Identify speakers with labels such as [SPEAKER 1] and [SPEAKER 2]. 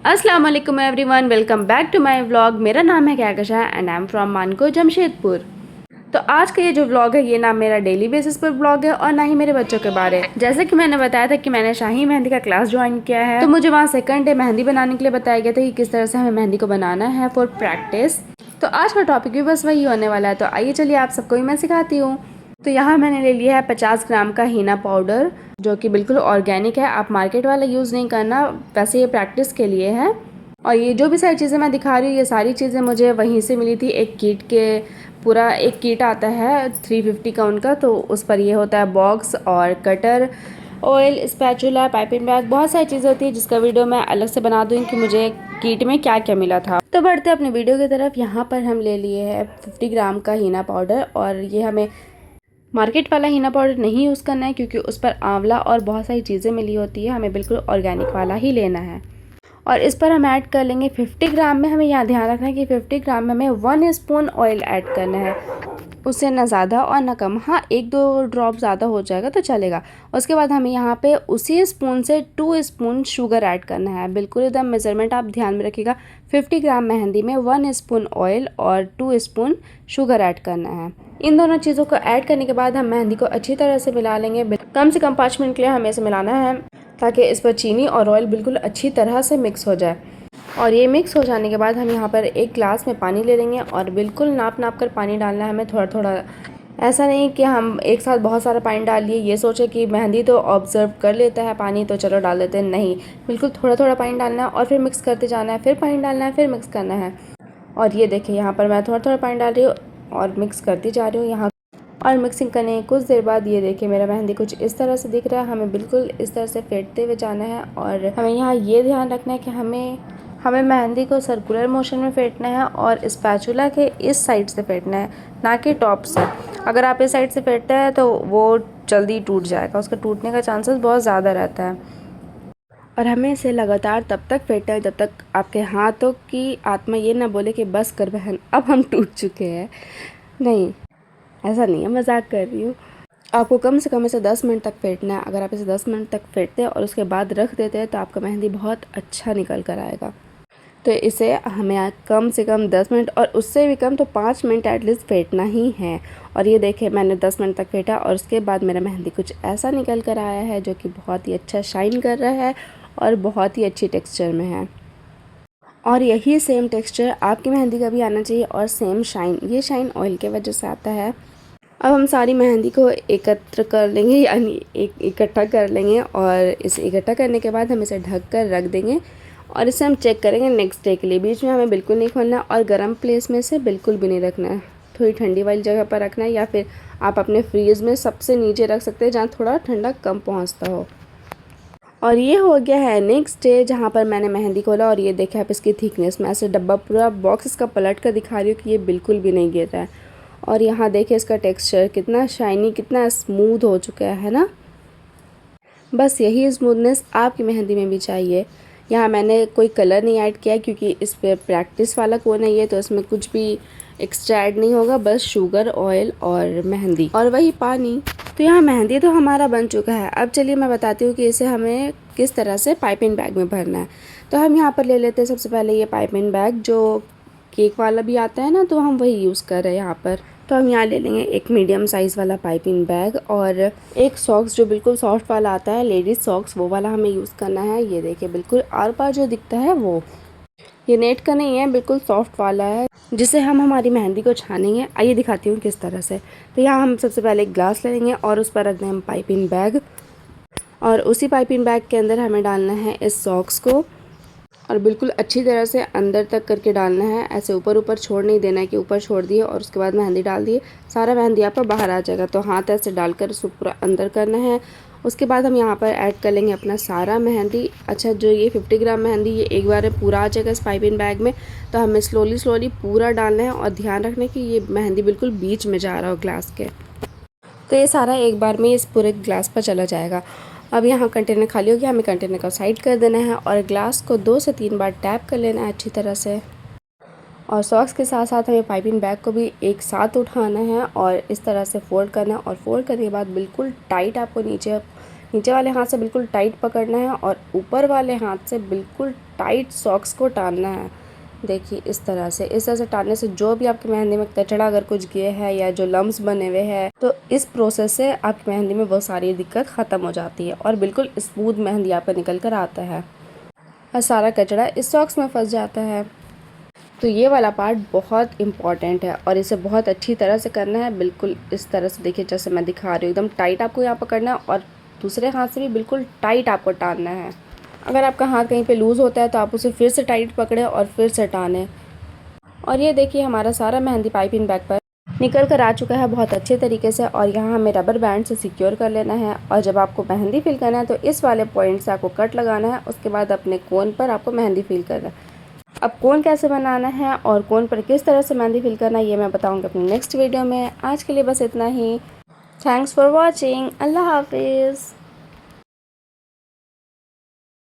[SPEAKER 1] अस्सलाम वालेकुम everyone, welcome back to my vlog. मेरा नाम है Kahkasha and I am from Mango Jamshedpur. तो आज का ये जो व्लॉग है ये ना मेरा डेली बेसिस पर व्लॉग है और ना ही मेरे बच्चों के बारे। जैसे कि मैंने बताया था कि मैंने शाही मेहंदी का क्लास ज्वाइन किया है, तो मुझे वहाँ सेकंड डे मेहंदी बनाने के लिए बताया गया था कि किस तरह से हमें मेहंदी को बनाना है फॉर प्रैक्टिस। तो आज का टॉपिक भी बस वही होने वाला है। तो आइए चलिए आप सबको ही मैं सिखाती हूँ। तो यहाँ मैंने ले लिया है 50 ग्राम का हीना पाउडर, जो कि बिल्कुल ऑर्गेनिक है। आप मार्केट वाला यूज़ नहीं करना, वैसे ये प्रैक्टिस के लिए है। और ये जो भी सारी चीज़ें मैं दिखा रही हूँ, ये सारी चीज़ें मुझे वहीं से मिली थी। एक किट के पूरा एक किट आता है 350 का उनका, तो उस पर ये होता है बॉक्स और cutter, oil, spatula, piping bag, बहुत सारी चीज़ें होती है जिसका वीडियो मैं अलग से बना दूँ कि मुझे किट में क्या क्या मिला था। तो बढ़ते अपने वीडियो की तरफ। यहाँ पर हम ले लिए हैं 50 ग्राम का हीना पाउडर, और ये हमें मार्केट वाला हीना पाउडर नहीं यूज़ करना है क्योंकि उस पर आंवला और बहुत सारी चीज़ें मिली होती है। हमें बिल्कुल ऑर्गेनिक वाला ही लेना है। और इस पर हम ऐड कर लेंगे 50 ग्राम में, हमें यहाँ ध्यान रखना है कि 50 ग्राम में हमें 1 स्पून ऑयल ऐड करना है, उससे ना ज़्यादा और ना कम। हाँ, 1-2 ड्रॉप ज़्यादा हो जाएगा तो चलेगा। उसके बाद हमें यहाँ पे उसी स्पून से 2 स्पून शुगर ऐड करना है। बिल्कुल एकदम मेज़रमेंट आप ध्यान में रखिएगा। 50 ग्राम मेहंदी में 1 स्पून ऑयल और 2 स्पून शुगर ऐड करना है। इन दोनों चीज़ों को ऐड करने के बाद हम मेहंदी को अच्छी तरह से मिला लेंगे। कम से कम 5 मिनट के लिए हमें इसे मिलाना है ताकि इस पर चीनी और ऑयल बिल्कुल अच्छी तरह से मिक्स हो जाए। और ये मिक्स हो जाने के बाद हम यहाँ पर एक ग्लास में पानी ले लेंगे और बिल्कुल नाप नाप कर पानी डालना है हमें, थोड़ा थोड़ा। ऐसा नहीं कि हम एक साथ बहुत सारा पानी डाल लिए, ये सोचे कि मेहंदी तो ऑब्जर्व कर लेता है पानी तो चलो डाल देते हैं, नहीं, बिल्कुल थोड़ा थोड़ा पानी डालना है और फिर मिक्स करते जाना है, फिर पानी डालना है, फिर मिक्स करना है। और ये देखिए यहाँ पर मैं थोड़ा थोड़ा पानी डाल रही हूँ और मिक्स करती जा रही हूँ यहाँ। और मिक्सिंग करने के कुछ देर बाद ये देखिए मेरा मेहंदी कुछ इस तरह से दिख रहा है। हमें बिल्कुल इस तरह से फेंटते हुए जाना है और हमें यहाँ ये ध्यान रखना है कि हमें मेहंदी को सर्कुलर मोशन में फेंटना है और स्पैचुला के इस साइड से फेंटना है, ना कि टॉप से। अगर आप इस साइड से फेंटते हैं तो वो जल्दी टूट जाएगा, उसका टूटने का चांसेस बहुत ज़्यादा रहता है। और हमें इसे लगातार तब तक फेंटना है जब तक आपके हाथों की आत्मा ये ना बोले कि बस कर बहन, अब हम टूट चुके हैं। नहीं, ऐसा नहीं है, मजाक कर रही हूँ। आपको कम से कम इसे 10 मिनट तक फेंटना है। अगर आप इसे 10 मिनट तक फेंटते हैं और उसके बाद रख देते हैं तो आपका मेहंदी बहुत अच्छा निकल कर आएगा। तो इसे हमें कम से कम 10 मिनट और उससे भी कम तो 5 मिनट एटलीस्ट फेंटना ही है। और ये देखिए मैंने 10 मिनट तक फेंटा और उसके बाद मेरा मेहंदी कुछ ऐसा निकल कर आया है जो कि बहुत ही अच्छा शाइन कर रहा है और बहुत ही अच्छी टेक्सचर में है। और यही सेम टेक्सचर आपकी मेहंदी का भी आना चाहिए और सेम शाइन। ये शाइन ऑयल के वजह से आता है। अब हम सारी मेहंदी को एकत्र कर लेंगे, यानी इकट्ठा कर लेंगे और इसे इकट्ठा करने के बाद हम इसे ढक कर रख देंगे और इसे हम चेक करेंगे नेक्स्ट डे के लिए। बीच में हमें बिल्कुल नहीं खोलना और गर्म प्लेस में से बिल्कुल भी नहीं रखना है, थोड़ी ठंडी वाली जगह पर रखना है, या फिर आप अपने फ्रीज में सबसे नीचे रख सकते हैं जहाँ थोड़ा ठंडा कम पहुँचता हो। और ये हो गया है नेक्स्ट डे जहाँ पर मैंने मेहंदी खोला और ये देखा आप इसकी थिकनेस में ऐसे डब्बा पूरा बॉक्स इसका पलट कर दिखा रही हूँ कि ये बिल्कुल भी नहीं गिर रहा है। और यहाँ देखिए इसका टेक्सचर कितना शाइनी, कितना स्मूथ हो चुका है ना। बस यही स्मूथनेस आपकी मेहंदी में भी चाहिए। यहाँ मैंने कोई कलर नहीं ऐड किया क्योंकि इस पर प्रैक्टिस वाला कोन है ये, तो इसमें कुछ भी एक्स्ट्रा ऐड नहीं होगा, बस शुगर, ऑयल और मेहंदी और वही पानी। तो यहाँ मेहंदी तो हमारा बन चुका है। अब चलिए मैं बताती हूँ कि इसे हमें किस तरह से पाइपिंग बैग में भरना है। तो हम यहाँ पर ले लेते हैं सबसे पहले ये पाइपिंग बैग, जो केक वाला भी आता है ना, तो हम वही यूज़ कर रहे हैं यहाँ पर। तो हम यहाँ ले लेंगे एक मीडियम साइज़ वाला पाइपिंग बैग और एक सॉक्स जो बिल्कुल सॉफ्ट वाला आता है, लेडीज़ सॉक्स, वो वाला हमें यूज़ करना है। ये देखिए बिल्कुल आर पार जो दिखता है वो, ये नेट का नहीं है, बिल्कुल सॉफ्ट वाला है जिसे हम हमारी मेहंदी को छानेंगे। आइए दिखाती हूँ किस तरह से। तो यहाँ हम सबसे पहले एक ग्लास ले लेंगे और उस पर रख दें हम पाइपिंग बैग, और उसी पाइपिंग बैग के अंदर हमें डालना है इस सॉक्स को और बिल्कुल अच्छी तरह से अंदर तक करके डालना है। ऐसे ऊपर ऊपर छोड़ नहीं देना है कि ऊपर छोड़ दिए और उसके बाद मेहंदी डाल दिए, सारा मेहंदी आपका बाहर आ जाएगा। तो हाथ ऐसे डालकर उसको पूरा अंदर करना है। उसके बाद हम यहाँ पर ऐड कर लेंगे अपना सारा मेहंदी। अच्छा, जो ये 50 ग्राम मेहंदी ये एक बार में पूरा आ जाएगा इस पाइपिंग बैग में, तो हमें स्लोली स्लोली पूरा डालना है और ध्यान रखना है कि ये मेहंदी बिल्कुल बीच में जा रहा हो ग्लास के। तो ये सारा एक बार में इस पूरे ग्लास पर चला जाएगा। अब यहाँ कंटेनर खाली हो गया, हमें कंटेनर को साइड कर देना है और ग्लास को 2 से 3 बार टैप कर लेना है अच्छी तरह से। और सॉक्स के साथ साथ हमें पाइपिंग बैग को भी एक साथ उठाना है और इस तरह से फोल्ड करना है। और फोल्ड करने के बाद बिल्कुल टाइट आपको नीचे नीचे वाले हाथ से बिल्कुल टाइट पकड़ना है और ऊपर वाले हाथ से बिल्कुल टाइट सॉक्स को टानना है। देखिए इस तरह से टानने से जो भी आपकी मेहंदी में कचड़ा अगर कुछ गया है या जो लम्स बने हुए हैं, तो इस प्रोसेस से आपकी मेहंदी में वो सारी दिक्कत ख़त्म हो जाती है और बिल्कुल स्मूथ मेहंदी आपका निकल कर आता है और सारा कचड़ा इस सॉक्स में फंस जाता है। तो ये वाला पार्ट बहुत इम्पॉर्टेंट है और इसे बहुत अच्छी तरह से करना है। बिल्कुल इस तरह से देखिए जैसे मैं दिखा रही हूँ, एकदम टाइट आपको यहाँ पकड़ना है और दूसरे हाथ से भी बिल्कुल टाइट आपको टानना है। अगर आपका हाथ कहीं पे लूज़ होता है तो आप उसे फिर से टाइट पकड़े और फिर से टानें। और ये देखिए हमारा सारा मेहंदी पाइपिंग बैग पर निकल कर आ चुका है बहुत अच्छे तरीके से। और यहाँ हमें रबर बैंड से सिक्योर कर लेना है और जब आपको मेहंदी फिल करना है तो इस वाले पॉइंट से आपको कट लगाना है। उसके बाद अपने कोन पर आपको मेहंदी फिल करना है। अब कोन कैसे बनाना है और कोन पर किस तरह से मेहंदी फिल करना है ये मैं बताऊँगी अपनी नेक्स्ट वीडियो में। आज के लिए बस इतना ही। Thanks for watching. अल्लाह हाफिज़।